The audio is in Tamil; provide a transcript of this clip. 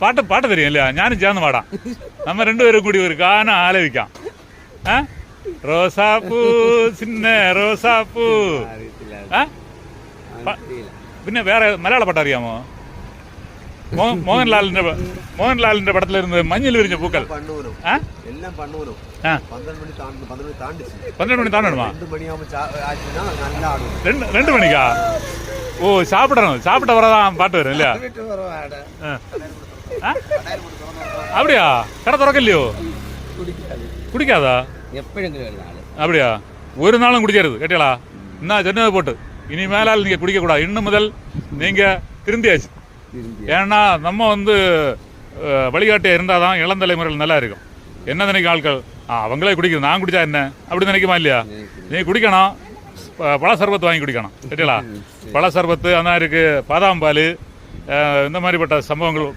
പാട്ട് തരുമല്ലേ? ഞാനും ചേർന്ന് പാടാം. നമ്മ രണ്ടുപേരും കൂടി ഒരു ഗാനം ആലപിക്കാം. റോസാപ്പൂ ചിന്ന റോസാപ്പൂ. പിന്നെ വേറെ മലയാള പാട്ട് അറിയാമോ? മോഹൻലാലിന്റെ പടത്തിലിരുന്നത് മഞ്ഞിൽ വിരിഞ്ഞ പൂക്കൾ. 12 മണി താണ്ടണമാ? 2 മണിക്കാ? ஓ, சாப்பிடணும். சாப்பிட்ட வரதான் பாட்டு வரும் இல்லையா? அப்படியா? கடை திறக்கலையோ? குடிக்காதா? அப்படியா? ஒரு நாளும் குடிக்கிறது கேட்டீங்களா? என்ன சொன்னதை போட்டு இனிமேலால் நீங்க குடிக்க கூடாது. இன்னும் முதல் நீங்க திருந்தியாச்சு. ஏன்னா நம்ம வழிகாட்டியா இருந்தாதான் இளம் தலைமுறையில் நல்லா இருக்கும். என்ன நினைக்கும் ஆட்கள்? அவங்களே குடிக்கிறது, நான் குடிச்சா என்ன அப்படி நினைக்குமா இல்லையா? நீ குடிக்கணும். பழ சர்பத்து வாங்கி குடிக்கணும் கேட்டீங்களா? பழ சர்பத்து அதான் இருக்கு, பாதாம் பால், இந்த மாதிரிப்பட்ட சம்பவங்கள்